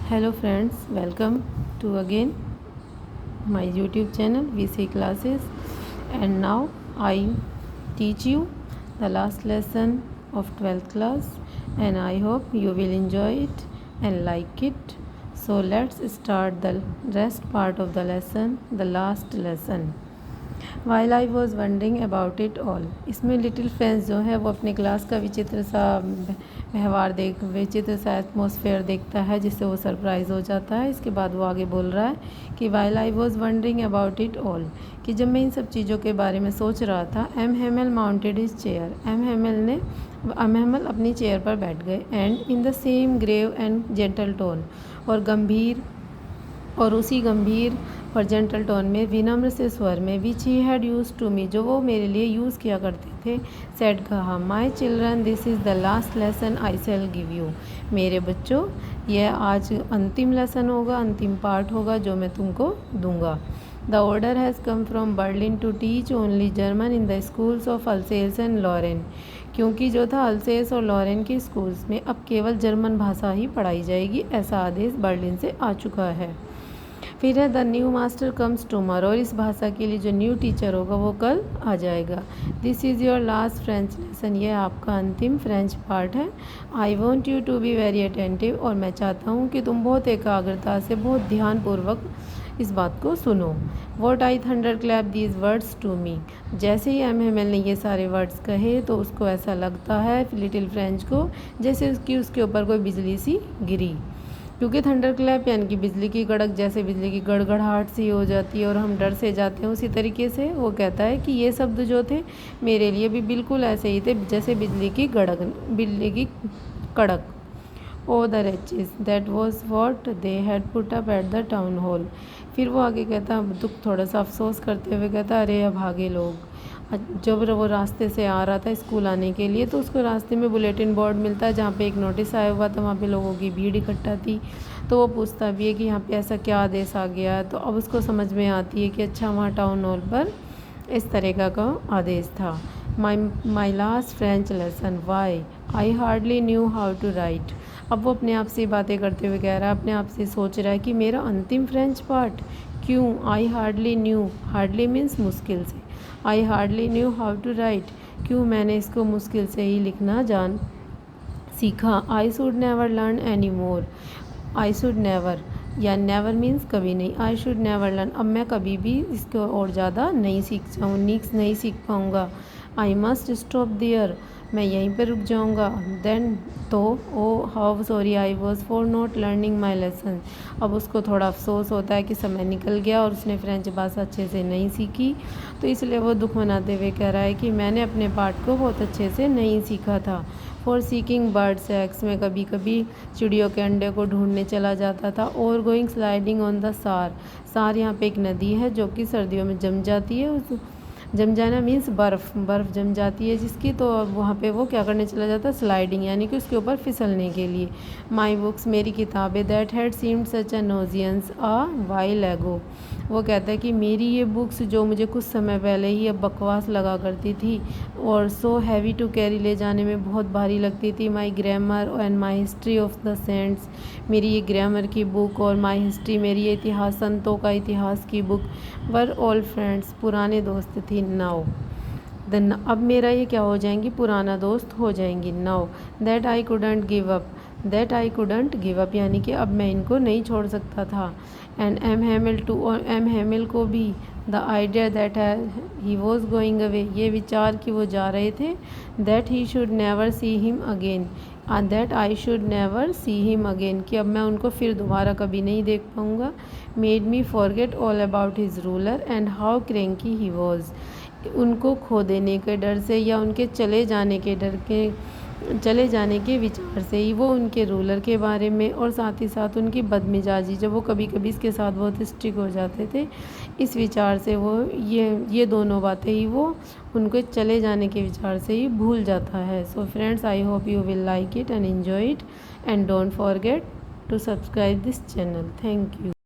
Hello friends, welcome to again my YouTube channel VC classes, and now I teach you the last lesson of 12th class, and I hope you will enjoy it and like it. So let's start the rest part of the lesson, the last lesson. While I was wondering about it all. इसमें little friends जो है वो अपने class का विचित्र सा व्यवहार विचित्र सा एटमॉस्फेयर देखता है, जिससे वो सरप्राइज़ हो जाता है। इसके बाद वो आगे बोल रहा है कि while I was wondering about it all, कि जब मैं इन सब चीज़ों के बारे में सोच रहा था, M Hamel mounted his chair, M Hamel अपनी चेयर पर बैठ गए, and in the same grave and gentle tone, और उसी गंभीर और जेंटल टोन में, विनम्र से स्वर में, which he had used to me, जो वो मेरे लिए यूज़ किया करते थे, सेड कहा, my children this is the last lesson I shell give you, मेरे बच्चों यह आज अंतिम लेसन होगा, अंतिम पार्ट होगा जो मैं तुमको दूंगा। The order has come from Berlin to teach only German in the schools of Alsace and Lorraine, क्योंकि जो था अल्सेस और लॉरेन के स्कूल्स में अब केवल जर्मन भाषा ही पढ़ाई जाएगी, ऐसा आदेश बर्लिन से आ चुका है। फिर है the new master comes tomorrow, और इस भाषा के लिए जो न्यू टीचर होगा वो कल आ जाएगा। This is your last French lesson, यह आपका अंतिम फ्रेंच पार्ट है। I want you to be very attentive, और मैं चाहता हूँ कि तुम बहुत एकाग्रता से, बहुत ध्यानपूर्वक इस बात को सुनो। What I thunderclap these words to me, जैसे ही एम हेमल ने ये सारे वर्ड्स कहे तो उसको ऐसा लगता है लिटिल फ्रेंच को जैसे उसके ऊपर कोई बिजली सी गिरी, क्योंकि थंडर क्लैप यानी कि बिजली की कड़क, जैसे बिजली की गड़गड़ाहट सी हो जाती है और हम डर से जाते हैं, उसी तरीके से वो कहता है कि ये शब्द जो थे मेरे लिए भी बिल्कुल ऐसे ही थे जैसे बिजली की कड़क। Oh the wretches, that was what they had put up at the town hall. फिर वो आगे कहता, दुख थोड़ा सा अफसोस करते हुए कहता, अरे अभागे लोग। जब वो रास्ते से आ रहा था स्कूल आने के लिए, तो उसको रास्ते में बुलेटिन बोर्ड मिलता है जहाँ पे एक नोटिस आया हुआ था, वहाँ पे लोगों की भीड़ इकट्ठा थी। तो वो पूछता भी है कि यहाँ पे ऐसा क्या आदेश आ गया। तो अब उसको समझ में आती है कि अच्छा, वहाँ टाउन हॉल पर इस तरीक़ा का आदेश था। My last French lesson, why I hardly knew how to write. अब वो अपने आप से बातें करते हुए कह रहा है, अपने आप से सोच रहा है कि मेरा अंतिम फ्रेंच पार्ट क्यों। I hardly knew, hardly means मुश्किल से, I hardly knew how to write, क्यों मैंने इसको मुश्किल से ही लिखना सीखा। I should never learn any more, I should never, या नेवर मीन्स कभी नहीं, आई शुड नेवर लर्न, अब मैं कभी भी इसको और ज़्यादा नहीं सीख पाऊँगा। आई मस्ट स्टॉप देयर, मैं यहीं पर रुक जाऊँगा। देन तो oh how sorry I was for not learning my lesson, अब उसको थोड़ा अफसोस होता है कि समय निकल गया और उसने फ्रेंच भाषा अच्छे से नहीं सीखी, तो इसलिए वो दुख मनाते हुए कह रहा है कि मैंने अपने पार्ट को बहुत अच्छे से नहीं सीखा था। फॉर सीकिंग बर्ड्स एग्स, में कभी कभी चिड़ियों के अंडे को ढूंढने चला जाता था। और गोइंग स्लाइडिंग ऑन द सार यहाँ पे एक नदी है जो कि सर्दियों में जम जाती है, उस जम जाना मीन्स बर्फ़ जम जाती है जिसकी, तो वहाँ पे वो क्या करने चला जाता है, स्लाइडिंग, यानी कि उसके ऊपर फिसलने के लिए। माई बुक्स, मेरी किताबें, that had seemed such a nuisance a while ago, वो कहता है कि मेरी ये बुक्स जो मुझे कुछ समय पहले ही अब बकवास लगा करती थी और सो हैवी टू कैरी, ले जाने में बहुत भारी लगती थी। My grammar and my history of the saints, मेरी ये ग्रामर की बुक और माई हिस्ट्री, मेरी ये इतिहास, संतों का इतिहास की बुक, वर ऑल फ्रेंड्स, पुराने दोस्त थी। नाउ देन, अब मेरा ये क्या हो जाएंगी, पुराना दोस्त हो जाएंगी। Now that I couldn't give up, that I couldn't give up, यानी कि अब मैं इनको नहीं छोड़ सकता था। एंड एम हेमिल टू, और एम हेमिल को भी, the idea that he was going away, ये विचार कि वो जा रहे थे, that he should never see him again, that I should never see him again, कि अब मैं उनको फिर दोबारा कभी नहीं देख पाऊँगा। Made me forget all about his ruler and how cranky he was, उनको खो देने के डर से या उनके चले जाने के विचार से ही वो उनके रूलर के बारे में, और साथ ही साथ उनकी बदमिजाजी, जब वो कभी कभी इसके साथ बहुत स्ट्रिक्ट हो जाते थे, इस विचार से वो ये दोनों बातें ही वो उनके चले जाने के विचार से ही भूल जाता है। So friends, I hope you will like it and enjoy it, and don't forget to subscribe this channel. Thank you.